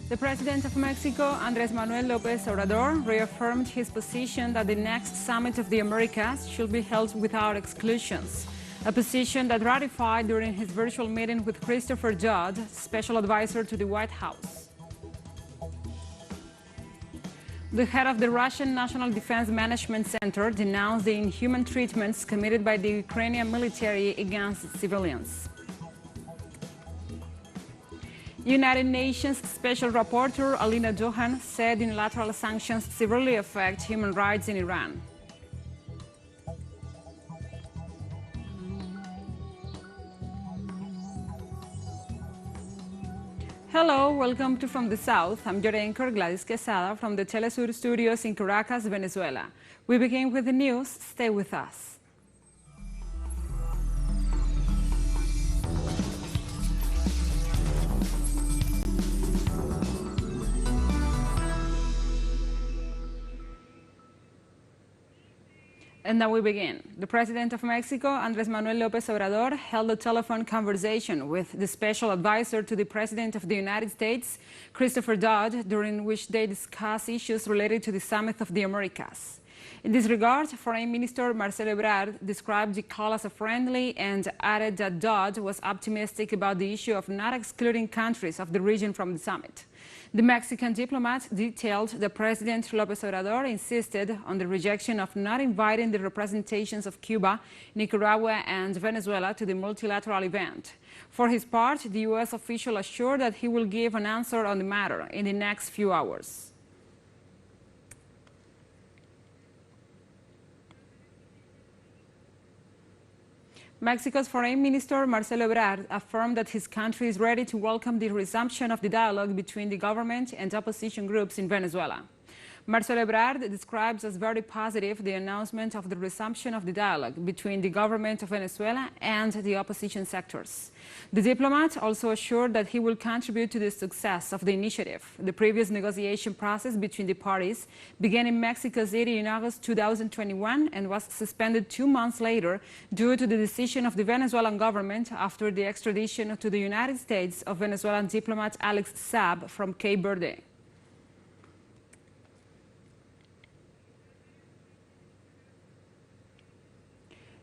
The President of Mexico, Andrés Manuel López Obrador, reaffirmed his position that the next summit of the Americas should be held without exclusions, a position that ratified during his virtual meeting with Christopher Dodd, special advisor to the White House. The head of the Russian National Defense Management Center denounced the inhuman treatments committed by the Ukrainian military against civilians. United Nations Special Rapporteur Alina Johan said unilateral sanctions severely affect human rights in Iran. Hello, welcome to From the South. I'm your anchor, Gladys Quesada, from the TeleSUR studios in Caracas, Venezuela. We begin with the news. Stay with us. And now we begin. The President of Mexico, Andrés Manuel López Obrador, held a telephone conversation with the special advisor to the President of the United States, Christopher Dodd, during which they discussed issues related to the Summit of the Americas. In this regard, Foreign Minister Marcelo Ebrard described the call as a friendly and added that Dodd was optimistic about the issue of not excluding countries of the region from the summit. The Mexican diplomat detailed that President López Obrador insisted on the rejection of not inviting the representations of Cuba, Nicaragua and Venezuela to the multilateral event. For his part, the U.S. official assured that he will give an answer on the matter in the next few hours. Mexico's Foreign Minister Marcelo Ebrard affirmed that his country is ready to welcome the resumption of the dialogue between the government and opposition groups in Venezuela. Marcelo Ebrard describes as very positive the announcement of the resumption of the dialogue between the government of Venezuela and the opposition sectors. The diplomat also assured that he will contribute to the success of the initiative. The previous negotiation process between the parties began in Mexico City in August 2021 and was suspended 2 months later due to the decision of the Venezuelan government after the extradition to the United States of Venezuelan diplomat Alex Saab from Cape Verde.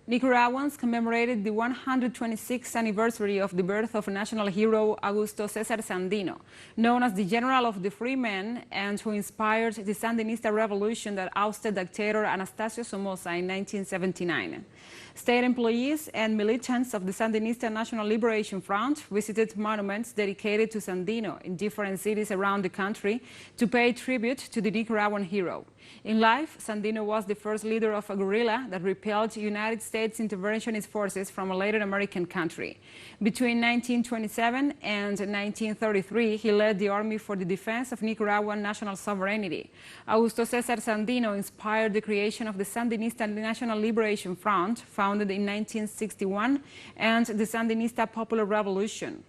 Nicaraguans commemorated the 126th anniversary of the birth of national hero Augusto César Sandino, known as the General of the Free Men and who inspired the Sandinista revolution that ousted dictator Anastasio Somoza in 1979. State employees and militants of the Sandinista National Liberation Front visited monuments dedicated to Sandino in different cities around the country to pay tribute to the Nicaraguan hero. In life, Sandino was the first leader of a guerrilla that repelled United States interventionist forces from a Latin American country. Between 1927 and 1933, he led the Army for the Defense of Nicaraguan national sovereignty. Augusto César Sandino inspired the creation of the Sandinista National Liberation Front, founded in 1961, and the Sandinista Popular Revolution.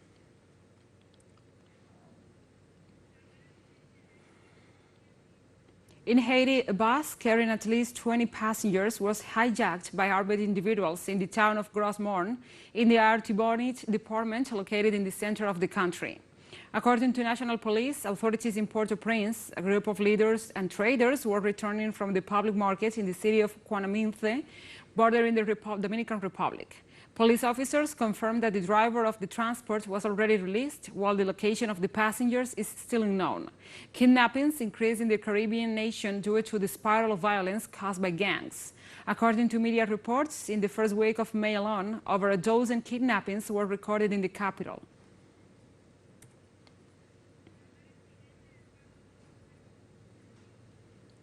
In Haiti, a bus carrying at least 20 passengers was hijacked by armed individuals in the town of Gros Morne in the Artibonite department located in the center of the country. According to national police, authorities in Port-au-Prince, a group of leaders and traders were returning from the public market in the city of Quanaminthe, bordering the Dominican Republic. Police officers confirmed that the driver of the transport was already released, while the location of the passengers is still unknown. Kidnappings increased in the Caribbean nation due to the spiral of violence caused by gangs. According to media reports, in the first week of May alone, over a dozen kidnappings were recorded in the capital.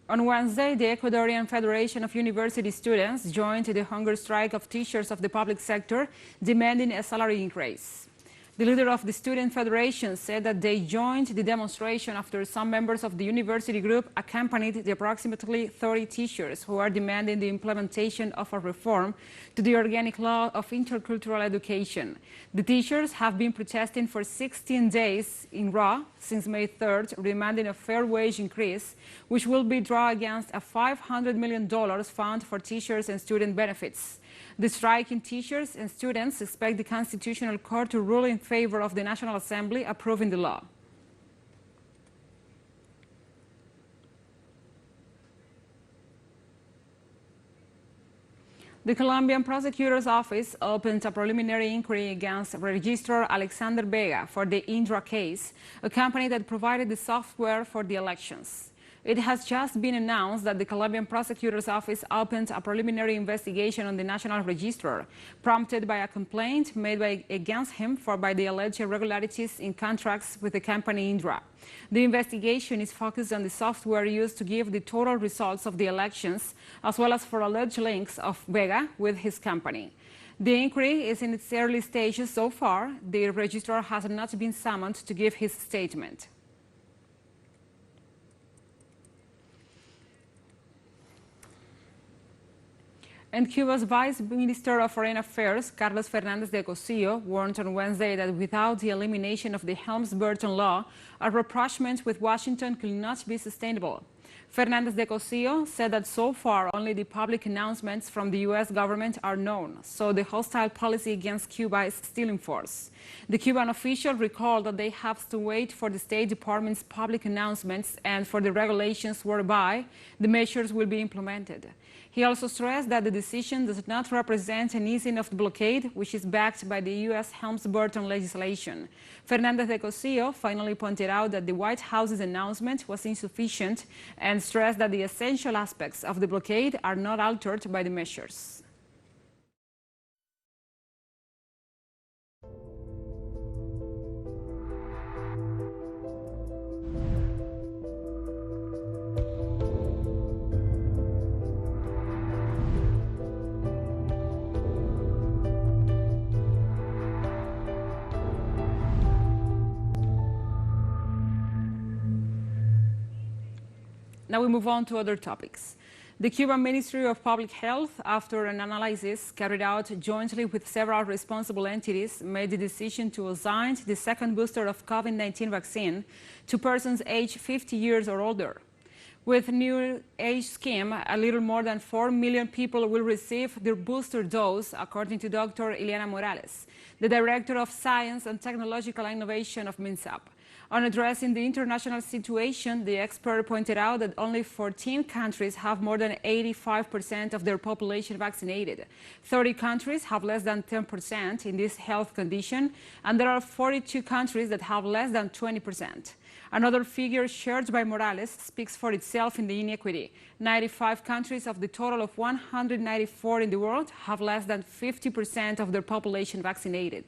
On Wednesday, the Ecuadorian Federation of University Students joined the hunger strike of teachers of the public sector, demanding a salary increase. The leader of the Student Federation said that they joined the demonstration after some members of the university group accompanied the approximately 30 teachers who are demanding the implementation of a reform to the organic law of intercultural education. The teachers have been protesting for 16 days in row since May 3rd, demanding a fair wage increase, which will be drawn against a $500 million fund for teachers and student benefits. The striking teachers and students expect the Constitutional Court to rule in favor of the National Assembly approving the law. The Colombian prosecutor's office opened a preliminary inquiry against Registrar Alexander Vega for the Indra case, a company that provided the software for the elections. It has just been announced that the Colombian prosecutor's office opened a preliminary investigation on the national registrar, prompted by a complaint made against him by the alleged irregularities in contracts with the company Indra. The investigation is focused on the software used to give the total results of the elections, as well as for alleged links of Vega with his company. The inquiry is in its early stages so far. The registrar has not been summoned to give his statement. And Cuba's Vice Minister of Foreign Affairs, Carlos Fernandez de Cosio, warned on Wednesday that without the elimination of the Helms-Burton law, a rapprochement with Washington could not be sustainable. Fernandez de Cosio said that so far only the public announcements from the U.S. government are known, so the hostile policy against Cuba is still in force. The Cuban official recalled that they have to wait for the State Department's public announcements and for the regulations whereby the measures will be implemented. He also stressed that the decision does not represent an easing of the blockade, which is backed by the U.S. Helms-Burton legislation. Fernandez de Cosio finally pointed out that the White House's announcement was insufficient and stressed that the essential aspects of the blockade are not altered by the measures. Now we move on to other topics. The Cuban Ministry of Public Health, after an analysis carried out jointly with several responsible entities, made the decision to assign the second booster of COVID-19 vaccine to persons aged 50 years or older. With the new age scheme, a little more than 4 million people will receive their booster dose, according to Dr. Ileana Morales, the Director of Science and Technological Innovation of MINSAP. On addressing the international situation, the expert pointed out that only 14 countries have more than 85% of their population vaccinated. 30 countries have less than 10% in this health condition, and there are 42 countries that have less than 20%. Another figure shared by Morales speaks for itself in the inequity. 95 countries of the total of 194 in the world have less than 50% of their population vaccinated.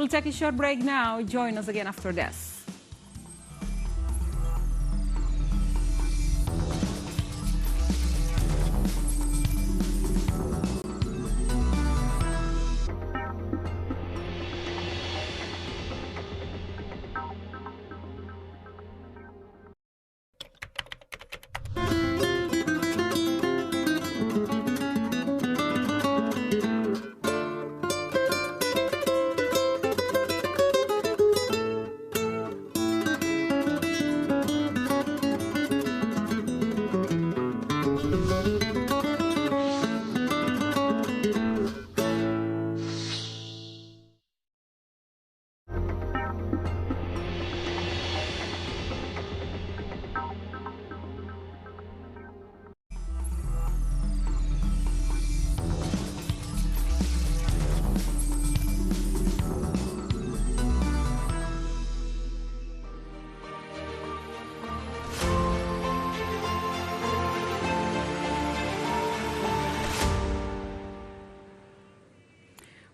We'll take a short break now. Join us again after this.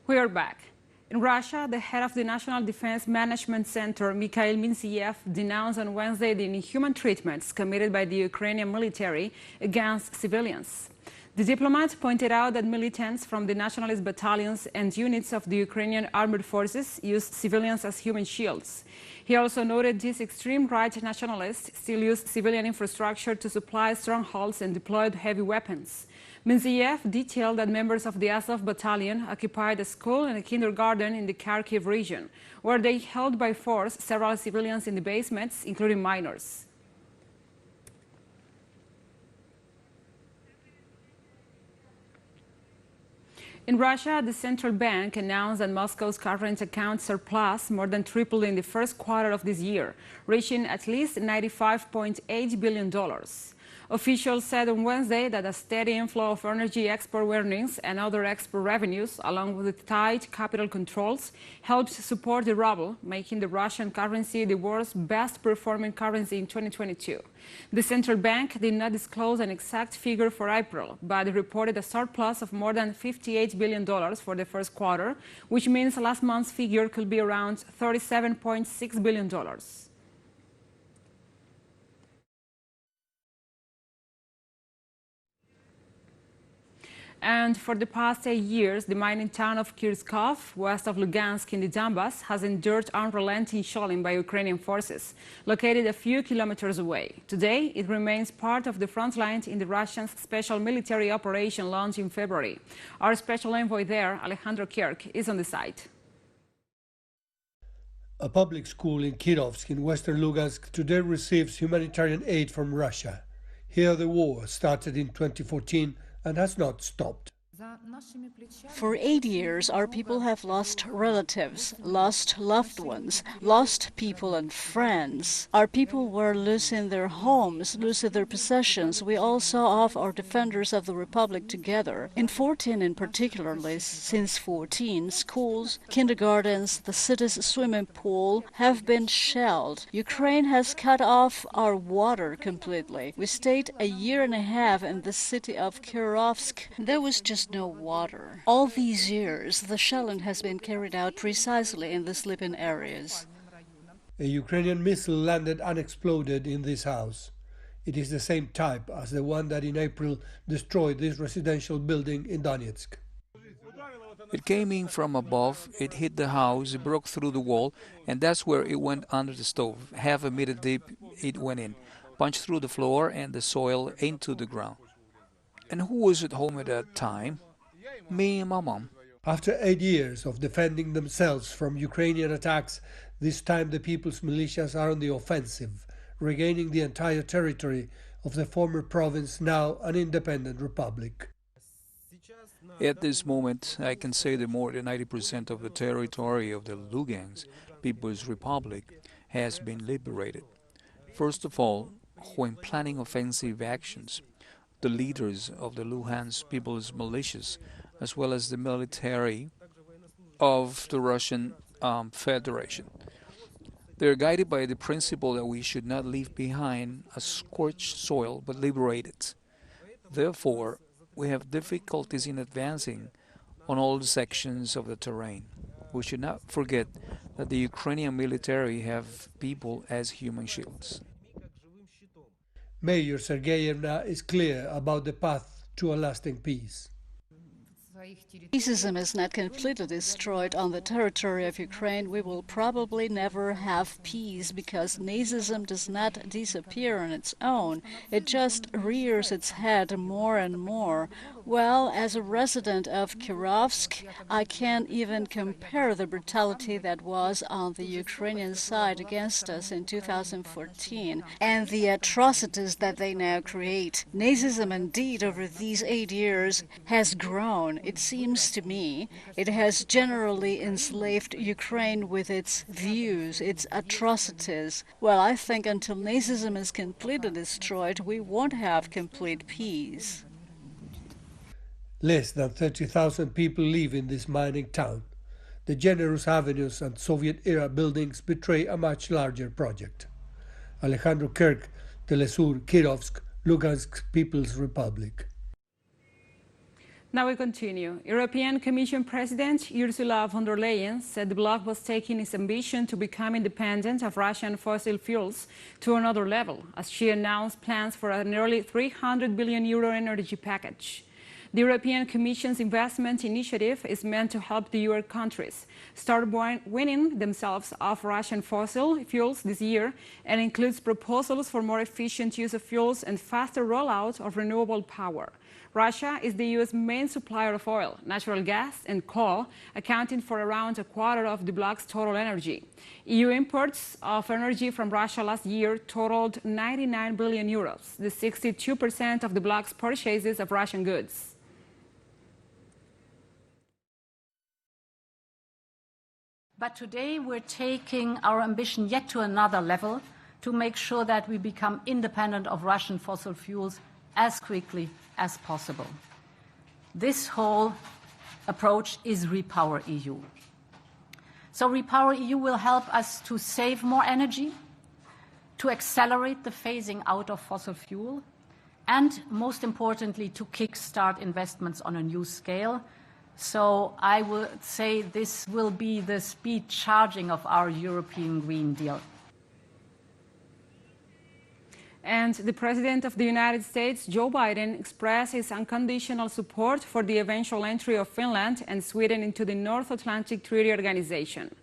We are back. In Russia, the head of the National Defense Management Center, Mikhail Minziev, denounced on Wednesday the inhuman treatments committed by the Ukrainian military against civilians. The diplomat pointed out that militants from the nationalist battalions and units of the Ukrainian armed forces used civilians as human shields. He also noted these extreme right nationalists still use civilian infrastructure to supply strongholds and deployed heavy weapons. Minziev detailed that members of the Azov battalion occupied a school and a kindergarten in the Kharkiv region, where they held by force several civilians in the basements, including minors. In Russia, the central bank announced that Moscow's current account surplus more than tripled in the first quarter of this year, reaching at least $95.8 billion. Officials said on Wednesday that a steady inflow of energy export earnings and other export revenues, along with tight capital controls, helped support the ruble, making the Russian currency the world's best-performing currency in 2022. The central bank did not disclose an exact figure for April, but reported a surplus of more than $58 billion for the first quarter, which means last month's figure could be around $37.6 billion. And for the past 8 years, the mining town of Kirskov, west of Lugansk in the Donbass, has endured unrelenting shelling by Ukrainian forces, located a few kilometers away. Today, it remains part of the front line in the Russian special military operation launched in February. Our special envoy there, Alejandro Kirk, is on the site. A public school in Kirovsk in western Lugansk today receives humanitarian aid from Russia. Here the war started in 2014 and has not stopped. For 8 years, our people have lost relatives, lost loved ones, lost people and friends. Our people were losing their homes, losing their possessions. We all saw off our defenders of the Republic together. In 14 in particularly, since 14, schools, kindergartens, the city's swimming pool have been shelled. Ukraine has cut off our water completely. We stayed a year and a half in the city of Kirovsk. There was just no water. All these years, the shelling has been carried out precisely in the sleeping areas. A Ukrainian missile landed unexploded in this house. It is the same type as the one that in April destroyed this residential building in Donetsk. It came in from above, it hit the house, it broke through the wall, and that's where it went under the stove. Half a meter deep it went in, punched through the floor and the soil into the ground. And who was at home at that time? Me and my mom. After 8 years of defending themselves from Ukrainian attacks, this time the people's militias are on the offensive, regaining the entire territory of the former province, now an independent republic. At this moment, I can say that more than 90% of the territory of the Lugansk People's Republic has been liberated. First of all, when planning offensive actions, the leaders of the Lugansk People's Militias, as well as the military of the Russian Federation. They are guided by the principle that we should not leave behind a scorched soil, but liberate it. Therefore, we have difficulties in advancing on all the sections of the terrain. We should not forget that the Ukrainian military have people as human shields. Mayor Sergeyevna is clear about the path to a lasting peace. Racism is not completely destroyed on the territory of Ukraine. We will probably never have peace because Nazism does not disappear on its own. It just rears its head more and more. Well, as a resident of Kirovsk, I can't even compare the brutality that was on the Ukrainian side against us in 2014 and the atrocities that they now create. Nazism, indeed, over these 8 years has grown. It seems to me it has generally enslaved Ukraine with its views, its atrocities. Well, I think until Nazism is completely destroyed, we won't have complete peace. Less than 30,000 people live in this mining town. The generous avenues and Soviet-era buildings betray a much larger project. Alejandro Kirk, TeleSUR, Kirovsk, Lugansk People's Republic. Now we continue. European Commission President Ursula von der Leyen said the bloc was taking its ambition to become independent of Russian fossil fuels to another level, as she announced plans for a nearly €300 billion energy package. The European Commission's investment initiative is meant to help the Euro countries start weaning themselves off Russian fossil fuels this year and includes proposals for more efficient use of fuels and faster rollout of renewable power. Russia is the EU's main supplier of oil, natural gas and coal, accounting for around a quarter of the bloc's total energy. EU imports of energy from Russia last year totaled €99 billion, the 62% of the bloc's purchases of Russian goods. But today we're taking our ambition yet to another level to make sure that we become independent of Russian fossil fuels as quickly as possible. This whole approach is Repower EU. So Repower EU will help us to save more energy, to accelerate the phasing out of fossil fuel, and most importantly, to kickstart investments on a new scale. So I would say this will be the speed charging of our European Green Deal. And the President of the United States, Joe Biden, expressed his unconditional support for the eventual entry of Finland and Sweden into the North Atlantic Treaty Organization.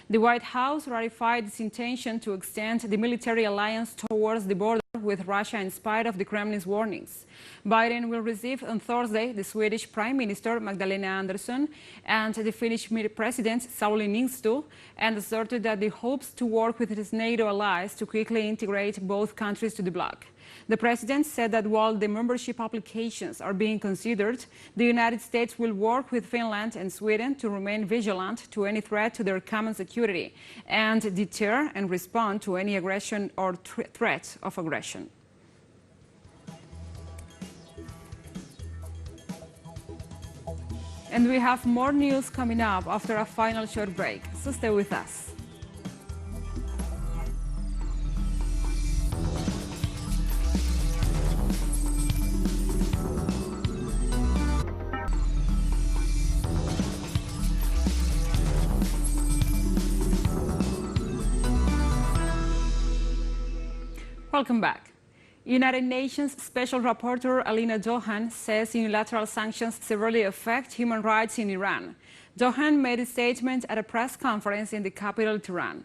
The White House ratified its intention to extend the military alliance towards the border with Russia in spite of the Kremlin's warnings. Biden will receive on Thursday the Swedish Prime Minister Magdalena Andersson and the Finnish President Sauli Niinisto, and asserted that he hopes to work with his NATO allies to quickly integrate both countries to the bloc. The president said that while the membership applications are being considered, the United States will work with Finland and Sweden to remain vigilant to any threat to their common security and deter and respond to any aggression or threat of aggression. And we have more news coming up after a final short break, so stay with us. Welcome back. United Nations Special Rapporteur Alina Johan says unilateral sanctions severely affect human rights in Iran. Johan made a statement at a press conference in the capital, Tehran.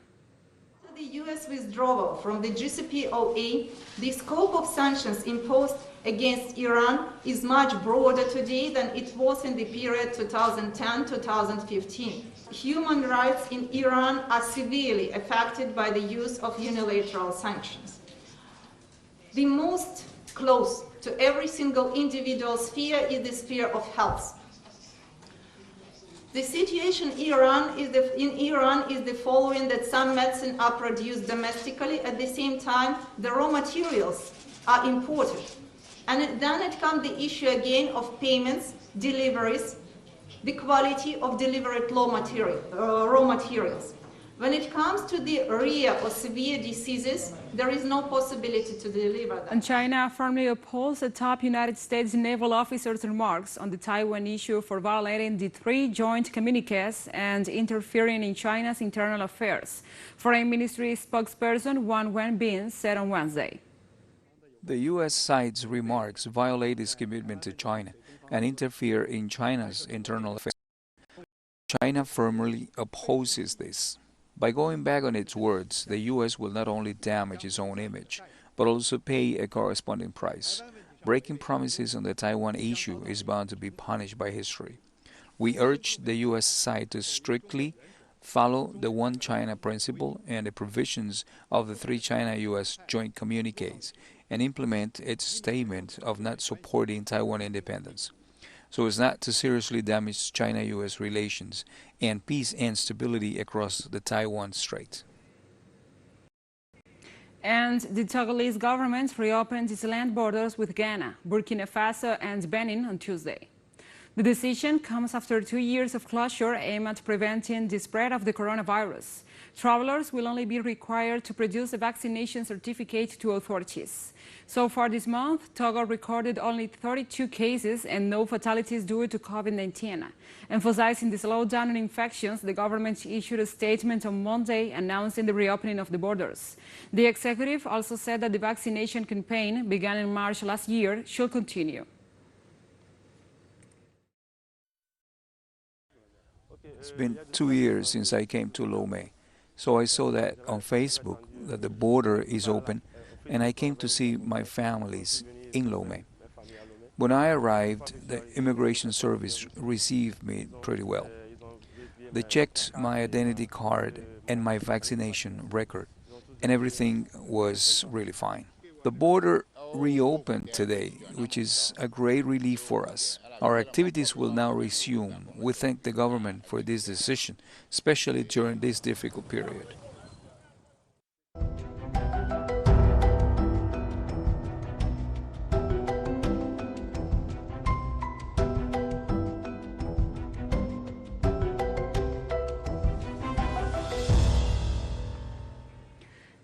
After the U.S. withdrawal from the JCPOA, the scope of sanctions imposed against Iran is much broader today than it was in the period 2010-2015. Human rights in Iran are severely affected by the use of unilateral sanctions. The most close to every single individual sphere is the sphere of health. The situation in Iran is the following: that some medicine are produced domestically, at the same time the raw materials are imported. And then it comes the issue again of payments, deliveries, the quality of delivered raw materials. When it comes to the rare or severe diseases, there is no possibility to deliver them. And China firmly opposed the top United States naval officer's remarks on the Taiwan issue for violating the 3 joint communiques and interfering in China's internal affairs. Foreign Ministry spokesperson Wang Wenbin said on Wednesday. The U.S. side's remarks violate its commitment to China and interfere in China's internal affairs. China firmly opposes this. By going back on its words, the U.S. will not only damage its own image, but also pay a corresponding price. Breaking promises on the Taiwan issue is bound to be punished by history. We urge the U.S. side to strictly follow the One China principle and the provisions of the 3 China-U.S. joint communiques and implement its statement of not supporting Taiwan independence, so as not to seriously damage China-U.S. relations and peace and stability across the Taiwan Strait. And the Togolese government reopened its land borders with Ghana, Burkina Faso and Benin on Tuesday. The decision comes after 2 years of closure aimed at preventing the spread of the coronavirus. Travelers will only be required to produce a vaccination certificate to authorities. So far this month, Togo recorded only 32 cases and no fatalities due to COVID-19. Emphasizing the slowdown in infections, the government issued a statement on Monday announcing the reopening of the borders. The executive also said that the vaccination campaign, begun in March last year, should continue. It's been 2 years since I came to Lomé, so I saw that on Facebook that the border is open, and I came to see my families in Lomé. When I arrived, the immigration service received me pretty well. They checked my identity card and my vaccination record, and everything was really fine. The border reopened today, which is a great relief for us. Our activities will now resume. We thank the government for this decision, especially during this difficult period.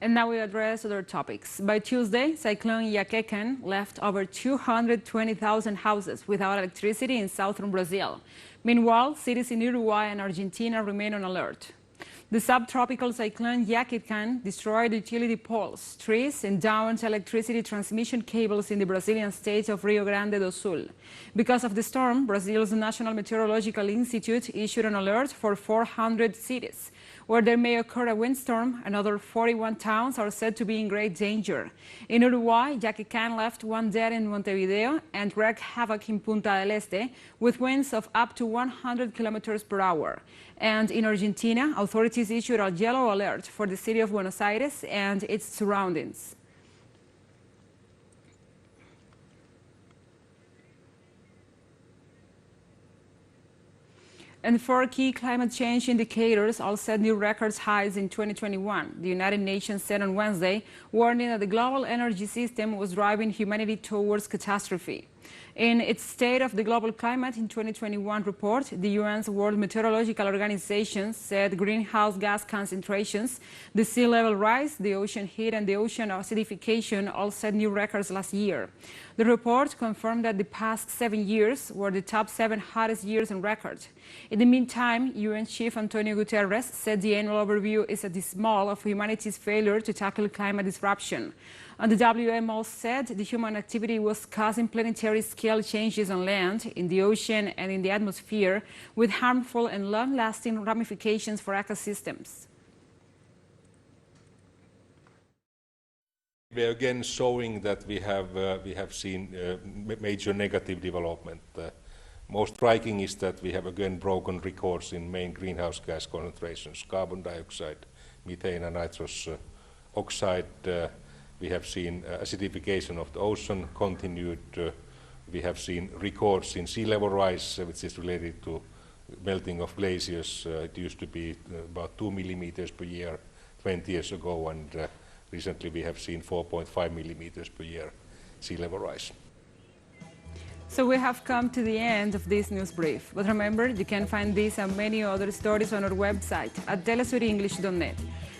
And now we address other topics. By Tuesday, Cyclone Yaken left over 220,000 houses without electricity in southern Brazil. Meanwhile, cities in Uruguay and Argentina remain on alert. The subtropical cyclone Yaken destroyed utility poles, trees, and downed electricity transmission cables in the Brazilian state of Rio Grande do Sul. Because of the storm, Brazil's National Meteorological Institute issued an alert for 400 cities. Where there may occur a windstorm, another 41 towns are said to be in great danger. In Uruguay, Yaken left one dead in Montevideo and wreaked havoc in Punta del Este with winds of up to 100 kilometers per hour. And in Argentina, authorities issued a yellow alert for the city of Buenos Aires and its surroundings. And 4 key climate change indicators all set new records highs in 2021. The United Nations said on Wednesday, warning that the global energy system was driving humanity towards catastrophe. In its State of the Global Climate in 2021 report, the UN's World Meteorological Organization said greenhouse gas concentrations, the sea level rise, the ocean heat, and the ocean acidification all set new records last year. The report confirmed that the past 7 years were the top 7 hottest years on record. In the meantime, UN Chief Antonio Guterres said the annual overview is a dismal of humanity's failure to tackle climate disruption. And the WMO said the human activity was causing planetary scale changes on land, in the ocean, and in the atmosphere, with harmful and long-lasting ramifications for ecosystems. We are again showing that we have seen major negative development. Most striking is that we have again broken records in main greenhouse gas concentrations, carbon dioxide, methane, and nitrous oxide. We have seen acidification of the ocean continued. We have seen records in sea level rise, which is related to melting of glaciers. It used to be about 2 millimeters per year 20 years ago, and recently we have seen 4.5 millimeters per year sea level rise. So we have come to the end of this news brief. But remember, you can find this and many other stories on our website at telesurenglish.net.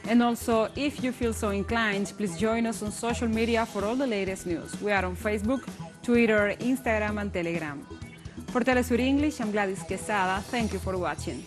And also, if you feel so inclined, please join us on social media for all the latest news. We are on Facebook, Twitter, Instagram, and Telegram. For TeleSUR English, I'm Gladys Quesada. Thank you for watching.